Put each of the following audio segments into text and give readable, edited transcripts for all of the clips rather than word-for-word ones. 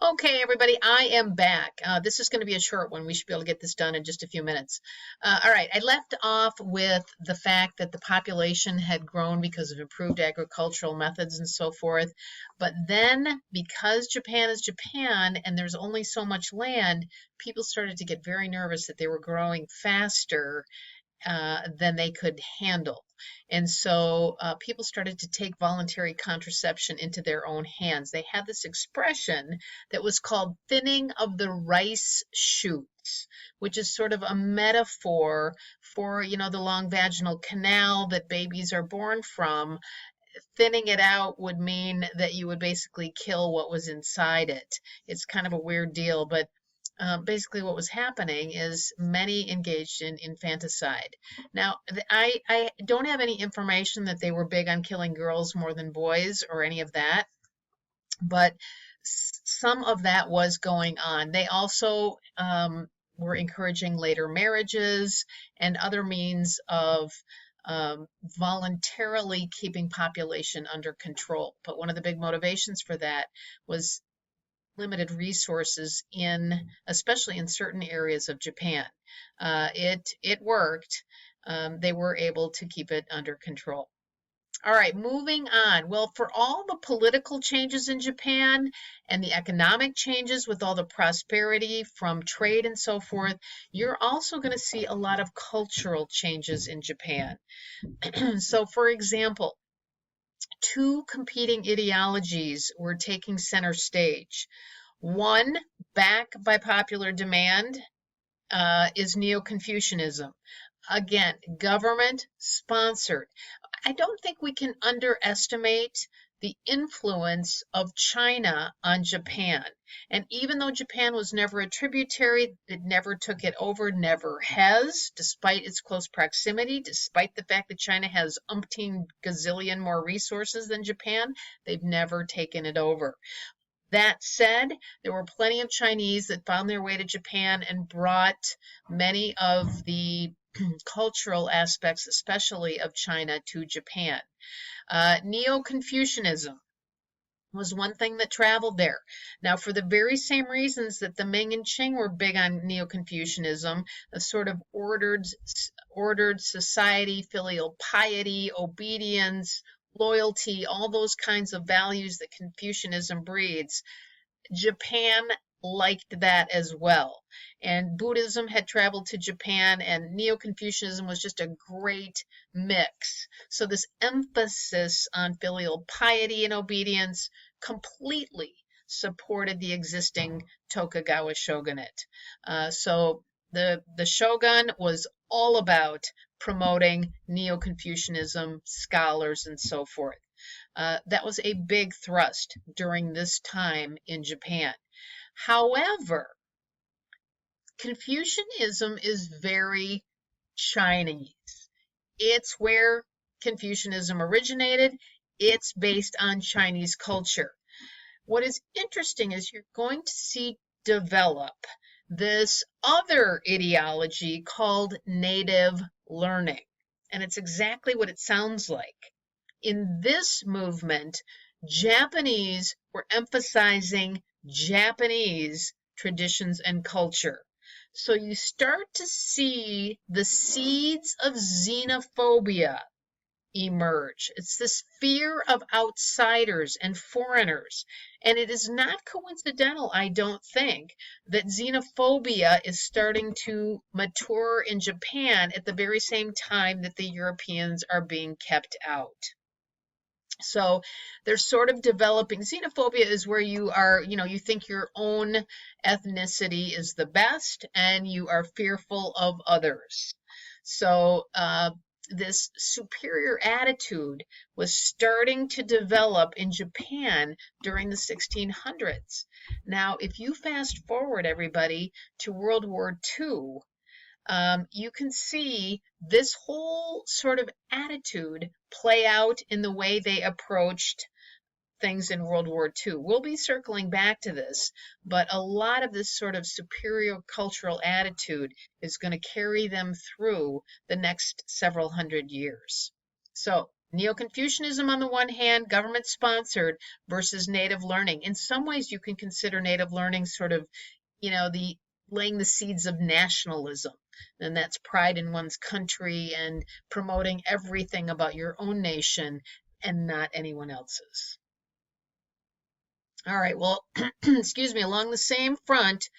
Okay, everybody, I am back. This is going to be a short one. We should be able to get this done in just a few minutes. All right, I left off with the fact that the population had grown because of improved agricultural methods and so forth. But then, because Japan is Japan and there's only so much land, people started to get very nervous that they were growing faster than they could handle. And so people started to take voluntary contraception into their own hands. They had this expression that was called thinning of the rice shoots, which is sort of a metaphor for, the long vaginal canal that babies are born from. Thinning it out would mean that you would basically kill what was inside it. It's kind of a weird deal, but basically what was happening is many engaged in infanticide. Now, I don't have any information that they were big on killing girls more than boys or any of that, but some of that was going on. They also were encouraging later marriages and other means of voluntarily keeping population under control. But one of the big motivations for that was limited resources especially in certain areas of Japan. It worked. They were able to keep it under control. All right, moving on. Well, for all the political changes in Japan and the economic changes with all the prosperity from trade and so forth, you're also going to see a lot of cultural changes in Japan. So, for example, two competing ideologies were taking center stage. One, back by popular demand, is Neo-Confucianism. Again, government sponsored. I don't think we can underestimate the influence of China on Japan. And even though Japan was never a tributary, it never took it over, never has, despite its close proximity, despite the fact that China has umpteen gazillion more resources than Japan, they've never taken it over. That said, there were plenty of Chinese that found their way to Japan and brought many of the cultural aspects, especially of China, to Japan. Neo-Confucianism was one thing that traveled there. Now, for the very same reasons that the Ming and Qing were big on Neo-Confucianism, a sort of ordered society, filial piety, obedience, loyalty, all those kinds of values that Confucianism breeds, Japan liked that as well. And Buddhism had traveled to Japan, and Neo-Confucianism was just a great mix. So this emphasis on filial piety and obedience completely supported the existing Tokugawa shogunate. So the shogun was all about promoting Neo-Confucianism, scholars, and so forth. That was a big thrust during this time in Japan. However, Confucianism is very Chinese. It's where Confucianism originated. It's based on Chinese culture. What is interesting is you're going to see develop this other ideology called native learning. And it's exactly what it sounds like. In this movement, Japanese were emphasizing Japanese traditions and culture. So you start to see the seeds of xenophobia emerge. It's this fear of outsiders and foreigners. And it is not coincidental, I don't think, that xenophobia is starting to mature in Japan at the very same time that the Europeans are being kept out. So they're sort of developing. Xenophobia is where you are, you think your own ethnicity is the best and you are fearful of others. So this superior attitude was starting to develop in Japan during the 1600s. Now, if you fast forward, everybody, to World War II, you can see this whole sort of attitude play out in the way they approached things in World War II. We'll be circling back to this, but a lot of this sort of superior cultural attitude is going to carry them through the next several hundred years. So Neo-Confucianism on the one hand, government-sponsored versus native learning. In some ways, you can consider native learning sort of, the laying the seeds of nationalism. And that's pride in one's country and promoting everything about your own nation and not anyone else's. All right, well, excuse me, along the same front,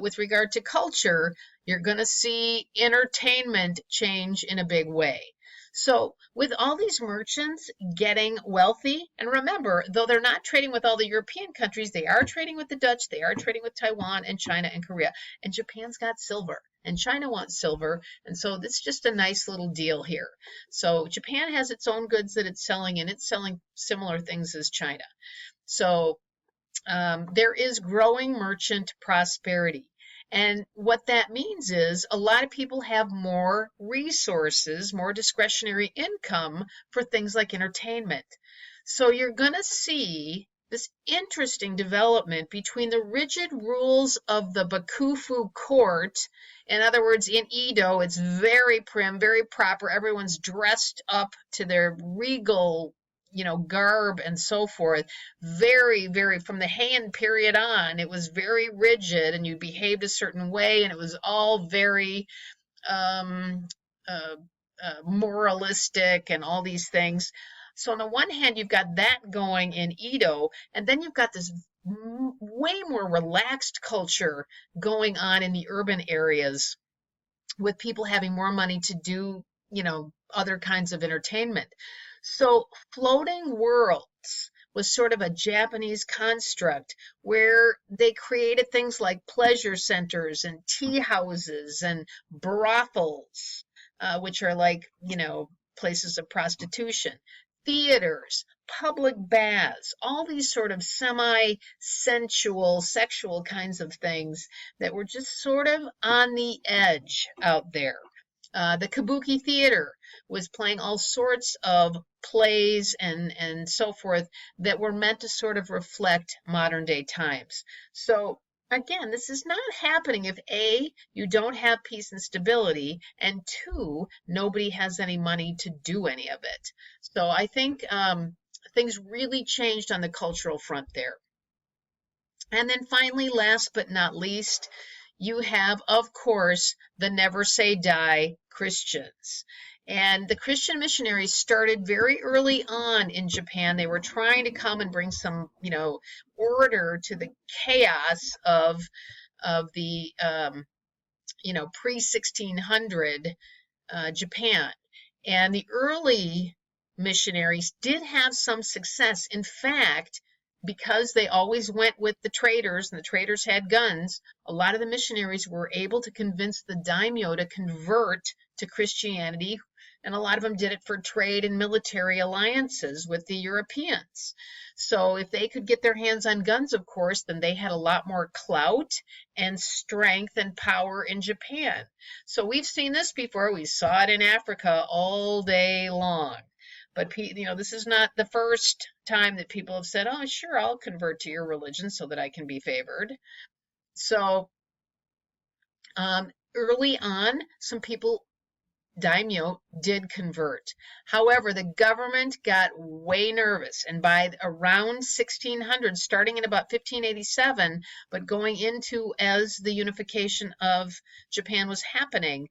with regard to culture, you're going to see entertainment change in a big way. So with all these merchants getting wealthy, and remember, though they're not trading with all the European countries, they are trading with the Dutch, they are trading with Taiwan and China and Korea, and Japan's got silver, and China wants silver, and so it's just a nice little deal here. So Japan has its own goods that it's selling, and it's selling similar things as China. So there is growing merchant prosperity. And what that means is a lot of people have more resources, more discretionary income for things like entertainment. So you're going to see this interesting development between the rigid rules of the Bakufu court. In other words, in Edo, it's very prim, very proper. Everyone's dressed up to their regal garb and so forth. Very, very, from the Heian period on, it was very rigid and you behaved a certain way, and it was all very um, moralistic and all these things. So on the one hand, you've got that going in Edo, and then you've got this way more relaxed culture going on in the urban areas with people having more money to do, other kinds of entertainment. So floating worlds was sort of a Japanese construct where they created things like pleasure centers and tea houses and brothels, which are like, places of prostitution, theaters, public baths, all these sort of semi-sensual, sexual kinds of things that were just sort of on the edge out there. The Kabuki Theater was playing all sorts of plays and so forth that were meant to sort of reflect modern day times. So again, this is not happening if A, you don't have peace and stability, and two, nobody has any money to do any of it. So I think things really changed on the cultural front there. And then finally, last but not least, you have, of course, the never say die Christians. And the Christian missionaries started very early on in Japan. They were trying to come and bring some, order to the chaos of the, pre-1600 Japan. And the early missionaries did have some success. In fact, because they always went with the traders and the traders had guns, a lot of the missionaries were able to convince the daimyo to convert to Christianity, and a lot of them did it for trade and military alliances with the Europeans. So if they could get their hands on guns, of course, then they had a lot more clout and strength and power in Japan. So we've seen this before. We saw it in Africa all day long. But this is not the first time that people have said, "Oh, sure, I'll convert to your religion so that I can be favored." So early on, some people, daimyo, did convert. However, the government got way nervous, and by around 1600, starting in about 1587, but going into as the unification of Japan was happening,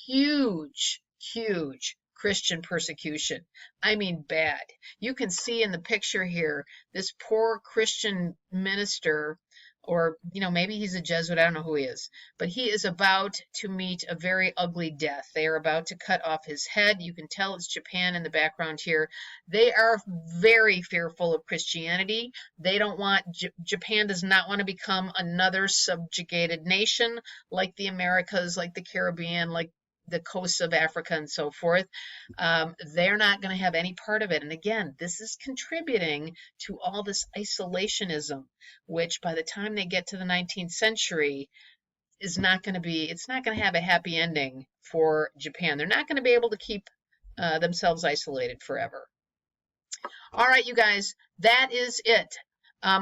huge, huge Christian persecution. I mean, bad. You can see in the picture here, this poor Christian minister, or, maybe he's a Jesuit, I don't know who he is, but he is about to meet a very ugly death. They are about to cut off his head. You can tell it's Japan in the background here. They are very fearful of Christianity. They don't want, Japan does not want to become another subjugated nation like the Americas, like the Caribbean, like the coasts of Africa and so forth. They're not going to have any part of it. And again, this is contributing to all this isolationism, which by the time they get to the 19th century it's not going to have a happy ending for Japan. They're not going to be able to keep themselves isolated forever. All right, you guys, that is it.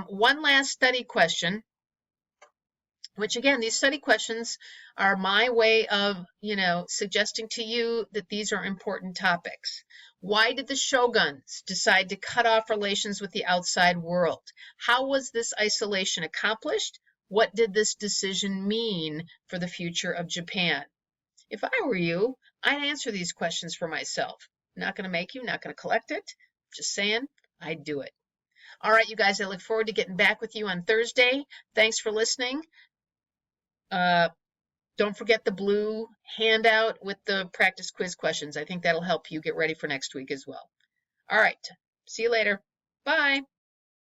One last study question. which again, these study questions are my way of, suggesting to you that these are important topics. Why did the shoguns decide to cut off relations with the outside world? How was this isolation accomplished? What did this decision mean for the future of Japan? If I were you, I'd answer these questions for myself. Not going to make you, not going to collect it. Just saying, I'd do it. All right, you guys, I look forward to getting back with you on Thursday. Thanks for listening. Don't forget the blue handout with the practice quiz questions. I think that'll help you get ready for next week as well. All right, see you later. Bye.